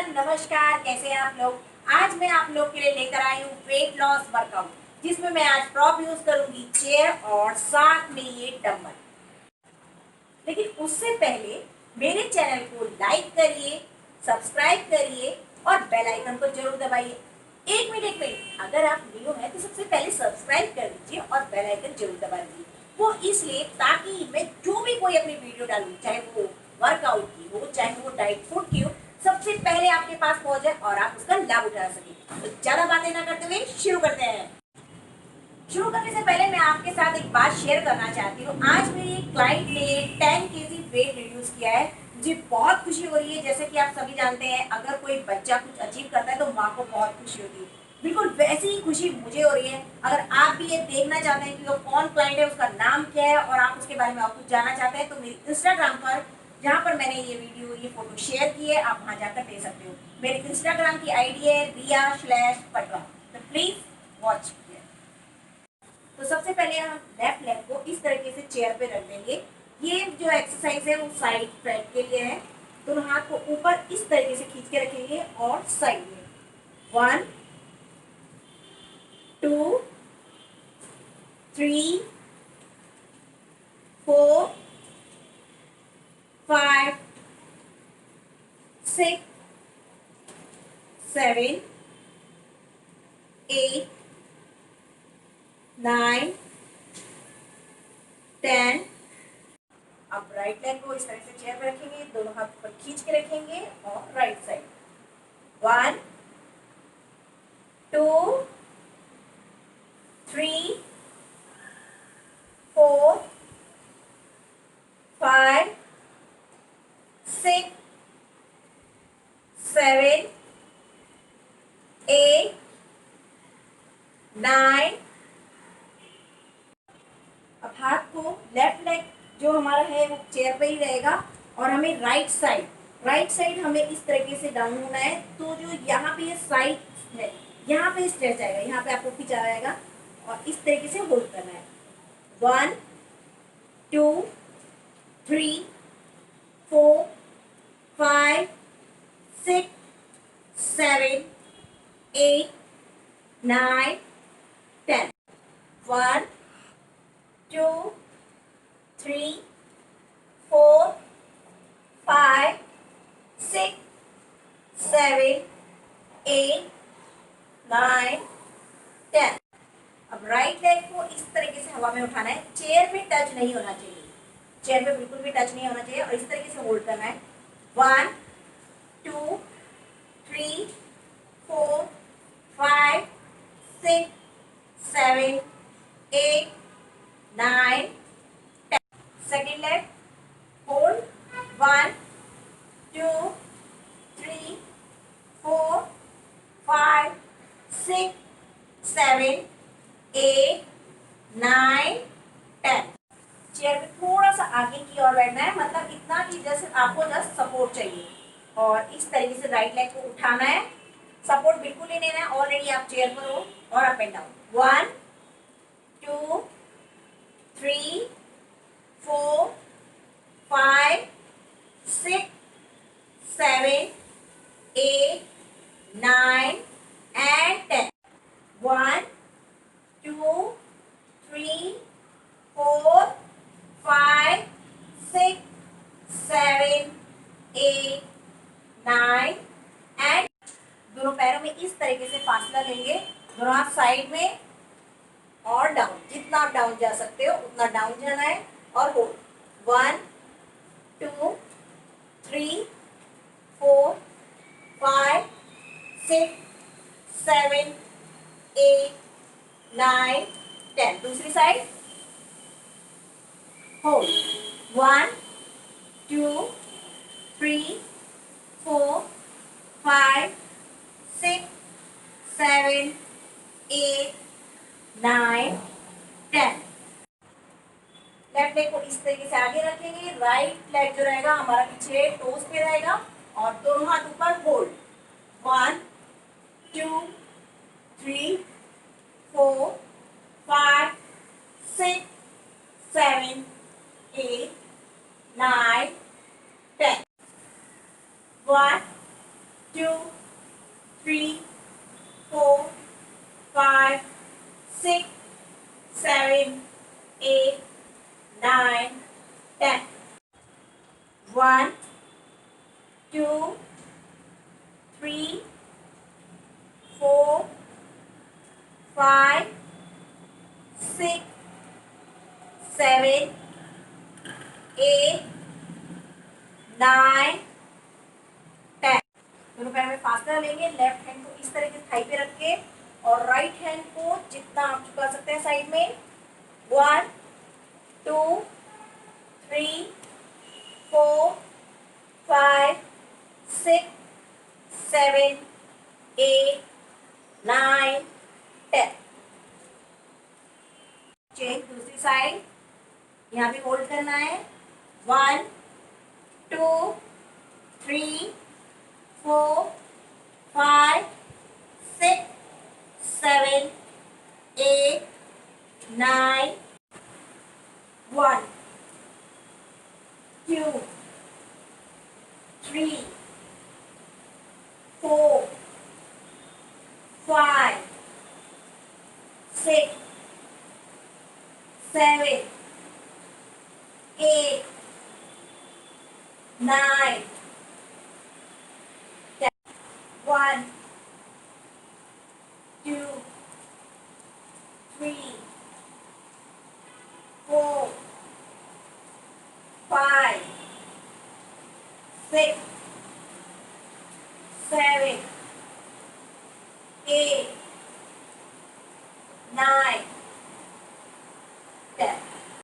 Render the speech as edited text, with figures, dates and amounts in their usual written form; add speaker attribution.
Speaker 1: Everyone, नमस्कार। कैसे हैं आप लोग। आज मैं आप लोग के लिए लेकर आई हूँ वेट लॉस वर्कआउट, जिसमें मैं आज प्रॉप यूज करूंगी चेयर और साथ में ये डंबल। लेकिन उससे पहले मेरे चैनल को लाइक करिए, सब्सक्राइब करिए और बेल आइकन को जरूर दबाइए। एक मिनट अगर आप न्यू हैं तो सबसे पहले सब्सक्राइब कर दीजिए और बेल आइकन जरूर दबा दीजिए। वो इसलिए ताकि मैं जो भी कोई अपनी वीडियो डालूं, चाहे वो वर्कआउट की हो, चाहे वो डाइट फूड की हो, सबसे पहले आपके पास पहुंच जाए और आप उसका लाभ उठा सकें। तो ज्यादा बातें ना करते हुए शुरू करते हैं। शुरू करने से पहले मैं आपके साथ एक बात शेयर करना चाहती हूँ। आज मेरी एक क्लाइंट ने 10 केजी वेट रिड्यूस किया है। मुझे बहुत खुशी हो रही है। जैसे कि आप सभी जानते हैं, अगर कोई बच्चा कुछ अचीव करता है तो माँ को बहुत खुशी होती है। बिल्कुल वैसी ही खुशी मुझे हो रही है। अगर आप भी ये देखना चाहते हैं कि वो कौन क्लाइंट है, उसका नाम क्या है और आप उसके बारे में और कुछ जानना चाहते हैं, तो मेरी इंस्टाग्राम पर, जहाँ पर मैंने ये वीडियो ये फोटो शेयर की है, आप वहाँ जाकर दे सकते हो। मेरे इंस्टाग्राम की आईडी है रिया/पटवा। तो प्लीज वॉच। तो सबसे पहले हम लेफ्ट लेग को इस तरीके से चेयर पे रख देंगे। ये जो एक्सरसाइज है वो साइड फ्रंट के लिए है। दोनों हाथ को ऊपर इस तरीके से खींच के रखेंगे और साइड में 1 2 3 4 5 6 7 8 9 10। अब राइट लेग को इस तरह से चेयर पे रखेंगे, दोनों हाथ ऊपर खींच के रखेंगे और राइट साइड 1 2 3 4 5 6 7 8 9। अब हाथ को लेफ्ट लेग जो हमारा है वो चेयर पे ही रहेगा और हमें राइट साइड हमें इस तरीके से डाउन होना है। तो जो यहाँ पे ये साइड है, यहाँ पे स्ट्रेच आएगा, यहाँ पे आपको खींचा आएगा और इस तरीके से होल्ड करना है। 1 2 3 4 5 6 7 8 9 10। 1 2 3 4 5 6 7 8 9 10। अब राइट लेग को इस तरीके से हवा में उठाना है। चेयर पे टच नहीं होना चाहिए, चेयर पे बिल्कुल भी टच नहीं होना चाहिए और इस तरीके से होल्ड करना है। 1 2 3 4 5 6 7 8 9 10। Second leg hold 1 2 3 4 5 6 7 8 9 10। चेयर पे थोड़ा सा आगे की ओर बैठना है, मतलब इतना कि जैसे आपको जस्ट सपोर्ट चाहिए। और इस तरीके से राइट लेग को उठाना है, सपोर्ट बिल्कुल ही नहीं लेना है। ऑलरेडी आप चेयर पर हो और up and down 1 2 3 4 5 6 7 8 9 and 10। 1 2 3 4 5 6 7 8 9 and दोनों पैरों में इस तरीके से फासला लेंगे, दोनों हाथ साइड में और डाउन। जितना आप डाउन जा सकते हो उतना डाउन जाना है और होल्ड 1 2 3 4 5 6 7 8 9 10। दूसरी साइड होल्ड 1 2 3 4 5 6 7 8 9 10। लेफ्ट लेग को इस तरीके से आगे रखेंगे, राइट लेग जो रहेगा हमारा पीछे टोस पे रहेगा और दोनों हाथ ऊपर होल्ड 1 2 3 4 5 6 7 8 9 10। 1 2, 3, 4, 5, 6, 7, 8, 9, 10. 1, 2, 3, 4, 5, 6, 7, 8, 9, 10. दोनों पैर में फास्टर लेंगे, लेफ्ट हैंड को इस तरह के थाई पे रख के और राइट हैंड को जितना आप झुका सकते हैं साइड में. 1, 2, 3, 4, 5, 6, 7, 8, 9, 10. चेंज दूसरी साइड. यहाँ भी होल्ड करना है. 1, 2, 3, 4, 5, 6, 7, 8, 9. 1, 2, 3, 4, 5, 6, 7, 8, 9, 10. 1, 2, 3, 4, 5, 6, 7,